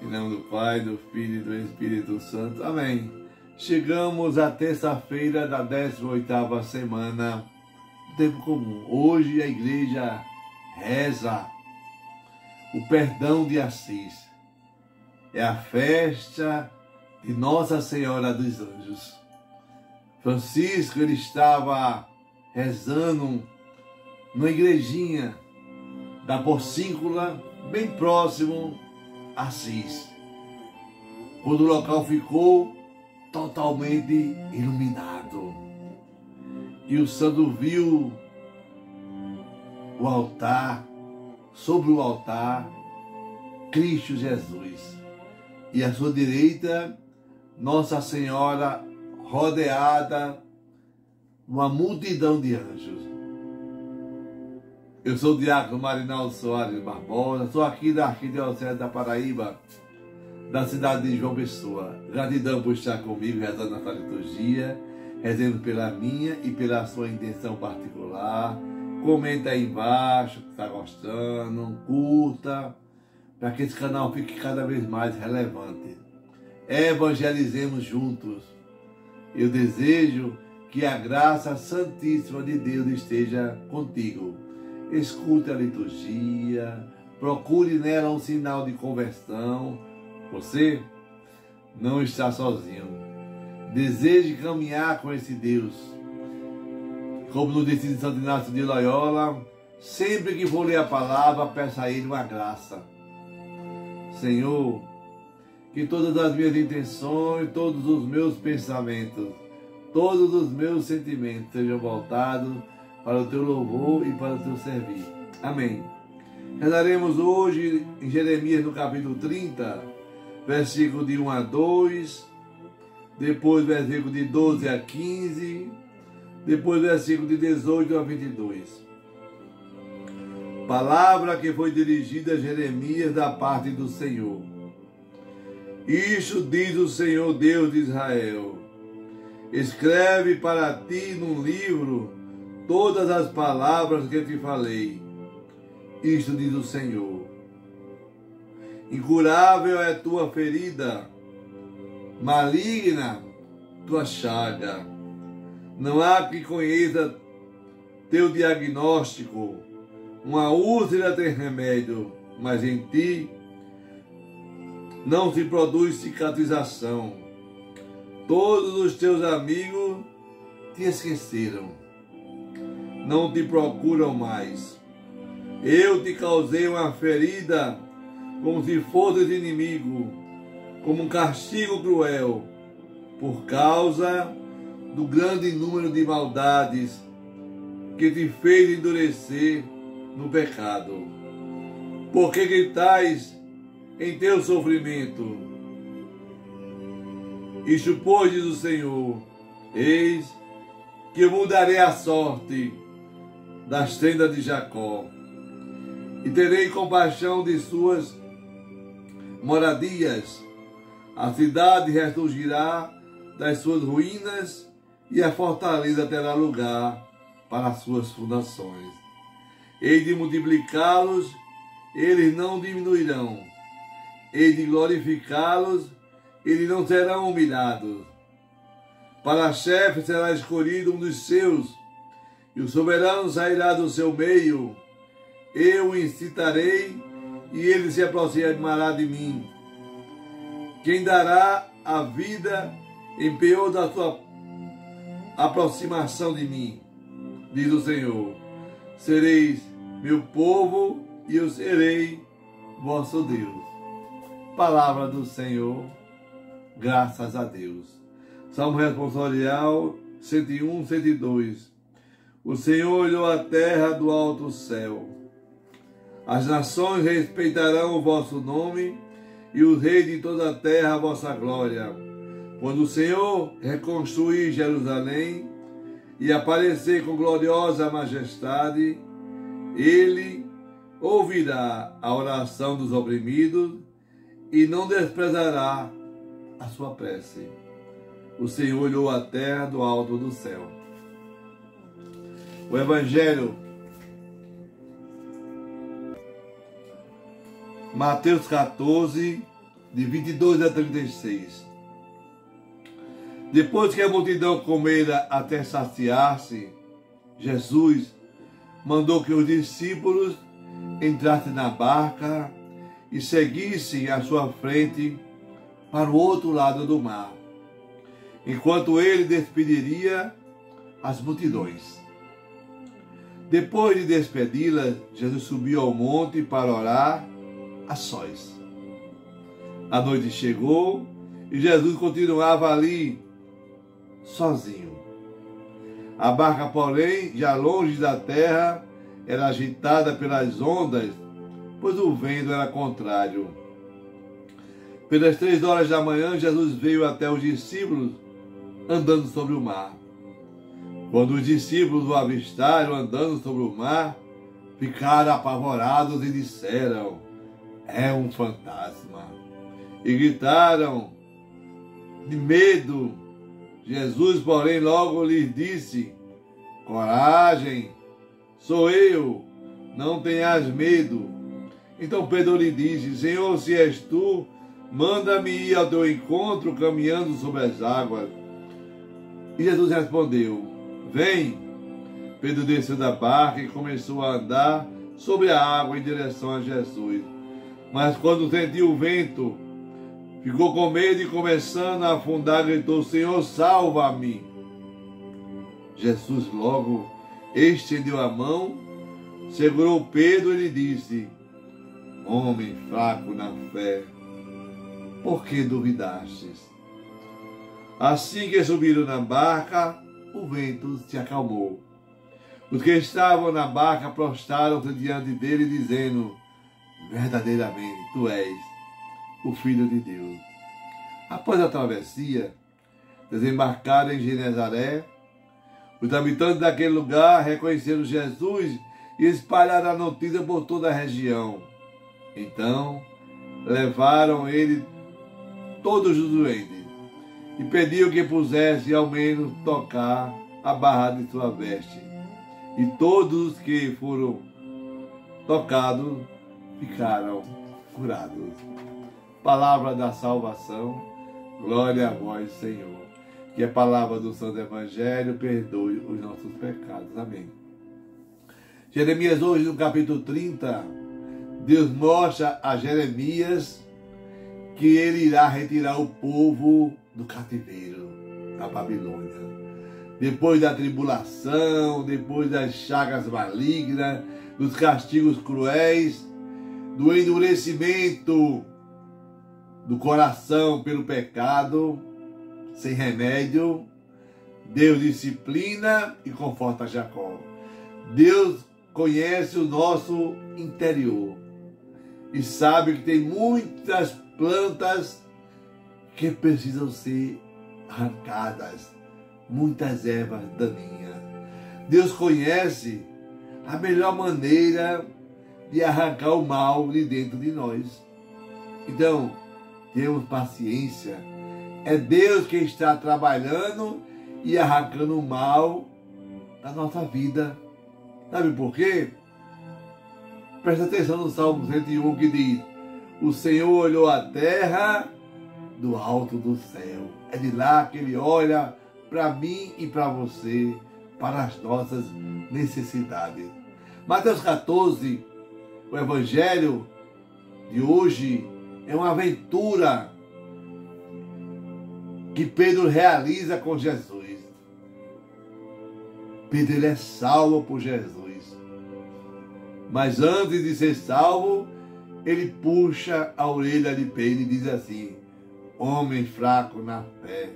Em nome do Pai, do Filho e do Espírito Santo. Amém. Chegamos à terça-feira da 18ª semana do tempo comum. Hoje a igreja reza o perdão de Assis. É a festa de Nossa Senhora dos Anjos. Francisco, ele estava rezando numa igrejinha da Porcíncula, bem próximo a Assis, quando o local ficou totalmente iluminado. E o santo viu o altar, sobre o altar, Cristo Jesus. E à sua direita, Nossa Senhora rodeada uma multidão de anjos. Eu sou o diácono Marinaldo Soares Barbosa, sou aqui da Arquidiocese da Paraíba, da cidade de João Pessoa. Gratidão por estar comigo rezando essa liturgia, rezando pela minha e pela sua intenção particular. Comenta aí embaixo que está gostando, curta, para que esse canal fique cada vez mais relevante. Evangelizemos juntos. Eu desejo que a graça santíssima de Deus esteja contigo. Escute a liturgia, procure nela um sinal de conversão. Você não está sozinho. Deseje caminhar com esse Deus. Como nos disse Santo Inácio de Loyola, sempre que for ler a palavra, peça a Ele uma graça. Senhor, que todas as minhas intenções, todos os meus pensamentos, todos os meus sentimentos sejam voltados para o Teu louvor e para o Teu servir. Amém. Rezaremos hoje em Jeremias, no capítulo 30, versículo de 1 a 2, depois versículo de 12 a 15, depois versículo de 18 a 22. Palavra que foi dirigida a Jeremias da parte do Senhor. Isto diz o Senhor Deus de Israel: escreve para ti num livro todas as palavras que te falei. Isto diz o Senhor. Incurável é tua ferida, maligna tua chaga. Não há que conheça teu diagnóstico. Uma úlcera tem remédio, mas em ti não se produz cicatrização. Todos os teus amigos te esqueceram, não te procuram mais. Eu te causei uma ferida como se fosses inimigo, como um castigo cruel, por causa do grande número de maldades que te fez endurecer no pecado. Porque gritais em teu sofrimento? Isto, pois, diz o Senhor: eis que eu mudarei a sorte das tendas de Jacó, e terei compaixão de suas moradias. A cidade ressurgirá das suas ruínas, e a fortaleza terá lugar para as suas fundações. Hei de multiplicá-los, eles não diminuirão. Hei de glorificá-los, eles não serão humilhados. Para chefe será escolhido um dos seus, e o soberano sairá do seu meio. Eu o incitarei, e ele se aproximará de mim. Quem dará a vida em penhor da sua aproximação de mim, diz o Senhor. Sereis meu povo, e eu serei vosso Deus. Palavra do Senhor, graças a Deus. Salmo responsorial 101, 102. O Senhor olhou a terra do alto céu. As nações respeitarão o vosso nome, e os reis de toda a terra a vossa glória. Quando o Senhor reconstruir Jerusalém e aparecer com gloriosa majestade, Ele ouvirá a oração dos oprimidos e não desprezará a sua prece. O Senhor olhou a terra do alto do céu. O Evangelho, Mateus 14, de 22 a 36. Depois que a multidão comera até saciar-se, Jesus mandou que os discípulos entrassem na barca e seguissem à sua frente para o outro lado do mar, enquanto ele despediria as multidões. Depois de despedi-las, Jesus subiu ao monte para orar a sós. A noite chegou e Jesus continuava ali, sozinho. A barca, porém, já longe da terra, era agitada pelas ondas, pois o vento era contrário. Pelas 3 horas da manhã, Jesus veio até os discípulos, andando sobre o mar. Quando os discípulos o avistaram andando sobre o mar, ficaram apavorados e disseram: é um fantasma. E gritaram de medo. Jesus, porém, logo lhes disse: coragem, sou eu, não tenhas medo. Então Pedro lhe disse: Senhor, se és tu, manda-me ir ao teu encontro caminhando sobre as águas. E Jesus respondeu: vem. Pedro desceu da barca e começou a andar sobre a água em direção a Jesus. Mas quando sentiu o vento, ficou com medo e, começando a afundar, gritou: Senhor, salva-me. Jesus logo estendeu a mão, segurou Pedro e lhe disse: homem fraco na fé, por que duvidastes? Assim que subiram na barca, o vento se acalmou. Os que estavam na barca prostraram-se diante dele, dizendo: verdadeiramente, tu és o Filho de Deus. Após a travessia, desembarcaram em Genezaré. Os habitantes daquele lugar reconheceram Jesus e espalharam a notícia por toda a região. Então, levaram ele todos os doentes e pediu que pusesse ao menos tocar a barra de sua veste. E todos os que foram tocados ficaram curados. Palavra da salvação, glória a vós, Senhor. Que a palavra do Santo Evangelho perdoe os nossos pecados. Amém. Jeremias, hoje no capítulo 30, Deus mostra a Jeremias que ele irá retirar o povo do cativeiro da Babilônia. Depois da tribulação, depois das chagas malignas, dos castigos cruéis, do endurecimento do coração pelo pecado, sem remédio, Deus disciplina e conforta Jacó. Deus conhece o nosso interior e sabe que tem muitas plantas que precisam ser arrancadas, muitas ervas daninhas. Deus conhece a melhor maneira de arrancar o mal de dentro de nós. Então, temos paciência. É Deus que está trabalhando e arrancando o mal da nossa vida. Sabe por quê? Presta atenção no Salmo 101 que diz: o Senhor olhou a terra do alto do céu. É de lá que Ele olha para mim e para você, para as nossas necessidades. Mateus 14, o Evangelho de hoje, é uma aventura que Pedro realiza com Jesus. Pedro, ele é salvo por Jesus. Mas antes de ser salvo, ele puxa a orelha de Pedro e diz assim: homem fraco na fé.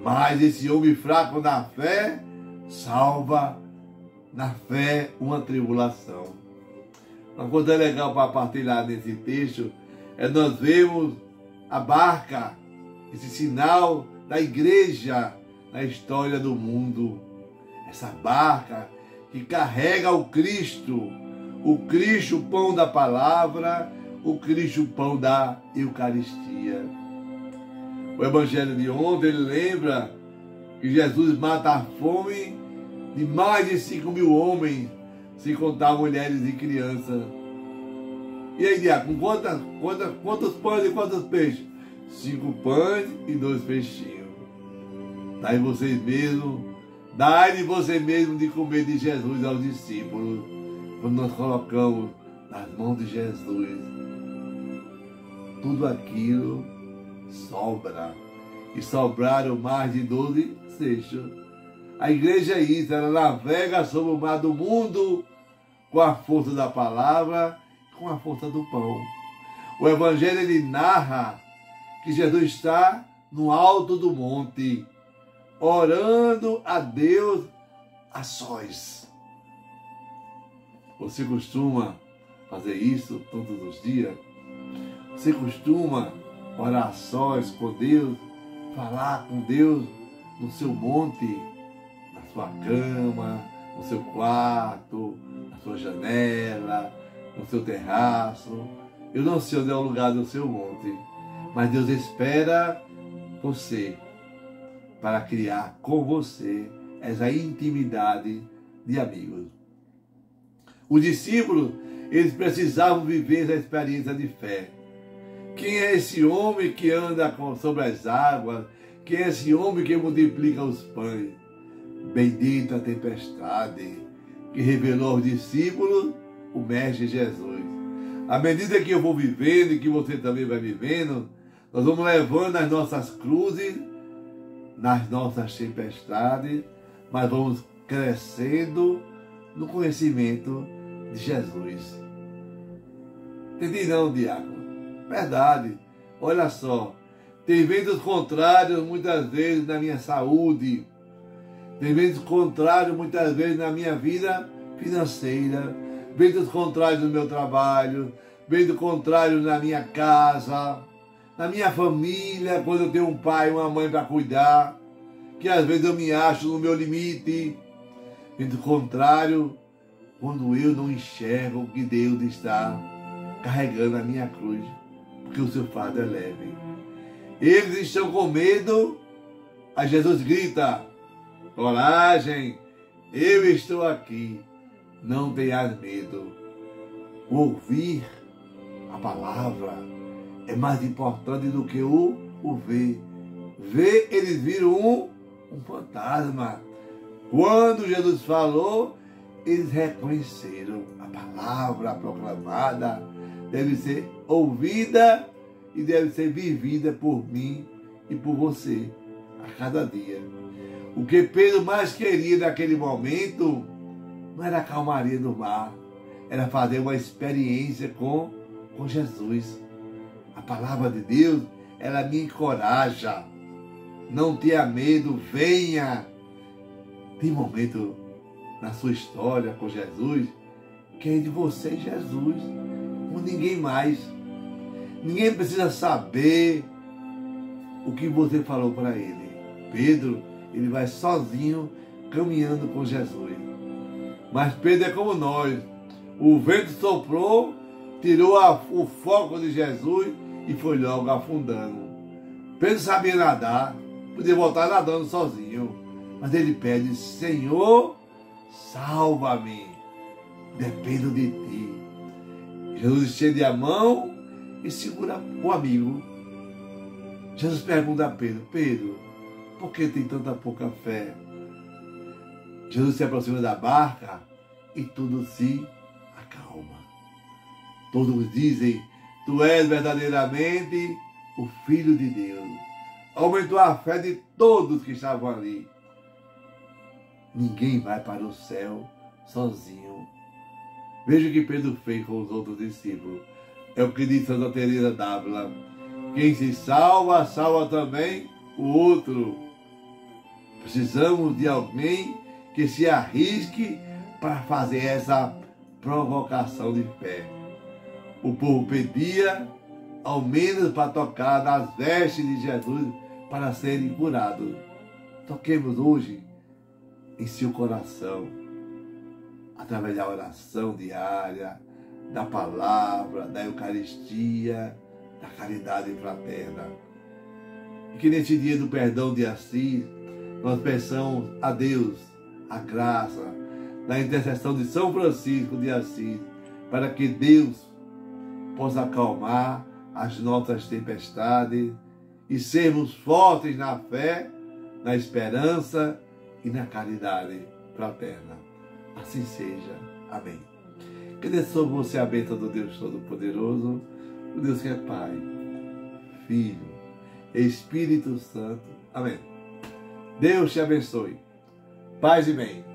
Mas esse homem fraco na fé salva na fé uma tribulação. Uma coisa legal para partilhar nesse texto é nós vemos a barca, esse sinal da igreja na história do mundo. Essa barca que carrega o Cristo, o pão da palavra, o Cristo, o pão da Eucaristia. O Evangelho de ontem, ele lembra que Jesus mata a fome de mais de 5.000 homens, sem contar mulheres e crianças. E aí, diácono, quantos pães e quantos peixes? 5 pães e 2 peixinhos. Dai de você mesmo de comer de Jesus aos discípulos. Quando nós colocamos nas mãos de Jesus, tudo aquilo sobra. E sobraram mais de 12 cestos. A igreja é isso, ela navega sobre o mar do mundo com a força da palavra, com a força do pão. O Evangelho, ele narra que Jesus está no alto do monte, orando a Deus a sós. Você costuma fazer isso todos os dias? Você costuma orar a sós com Deus, falar com Deus no seu monte, na sua cama, no seu quarto, na sua janela, no seu terraço? Eu não sei onde é o lugar do seu monte, mas Deus espera você para criar com você essa intimidade de amigos. Os discípulos, eles precisavam viver essa experiência de fé. Quem é esse homem que anda sobre as águas? Quem é esse homem que multiplica os pães? Bendita a tempestade que revelou aos discípulos o Mestre Jesus. À medida que eu vou vivendo e que você também vai vivendo, nós vamos levando as nossas cruzes, nas nossas tempestades, mas vamos crescendo no conhecimento de Jesus. Entendi não, diácono? Verdade. Olha só, tem ventos contrários muitas vezes na minha saúde, tem ventos contrários muitas vezes na minha vida financeira, ventos contrários no meu trabalho, ventos contrários na minha casa, na minha família, quando eu tenho um pai e uma mãe para cuidar, que às vezes eu me acho no meu limite. Vento contrário, quando eu não enxergo que Deus está carregando a minha cruz, porque o seu fardo é leve. Eles estão com medo, aí Jesus grita: coragem, eu estou aqui, não tenhas medo. Ouvir a palavra é mais importante do que o ver. Ver, eles viram um fantasma. Quando Jesus falou, eles reconheceram a palavra proclamada, deve ser ouvida e deve ser vivida por mim e por você a cada dia. O que Pedro mais queria naquele momento não era a calmaria do mar, era fazer uma experiência com Jesus. A palavra de Deus, ela me encoraja. Não tenha medo, venha. Tem momento na sua história com Jesus que é de você e Jesus, com ninguém mais. Ninguém precisa saber o que você falou para ele. Pedro, ele vai sozinho caminhando com Jesus. Mas Pedro é como nós. O vento soprou, tirou o foco de Jesus e foi logo afundando. Pedro sabia nadar, podia voltar nadando sozinho, mas ele pede: Senhor, salva-me, dependo de ti. Jesus estende a mão e segura o amigo. Jesus pergunta a Pedro: Pedro, por que tem tanta pouca fé? Jesus se aproxima da barca e tudo se acalma. Todos dizem: tu és verdadeiramente o Filho de Deus. Aumentou a fé de todos que estavam ali. Ninguém vai para o céu sozinho. Veja o que Pedro fez com os outros discípulos. É o que diz Santa Teresa d'Ávila: quem se salva, salva também o outro. Precisamos de alguém que se arrisque para fazer essa provocação de fé. O povo pedia, ao menos para tocar nas vestes de Jesus, para serem curados. Toquemos hoje em seu coração, através da oração diária, da palavra, da Eucaristia, da caridade fraterna. E que nesse dia do perdão de Assis, nós peçamos a Deus a graça da intercessão de São Francisco de Assis, para que Deus possa acalmar as nossas tempestades e sermos fortes na fé, na esperança e na caridade fraterna. Assim seja. Amém. Que desça sobre você a bênção do Deus Todo-Poderoso, o Deus que é Pai, Filho, Espírito Santo. Amém. Deus te abençoe. Paz e bem.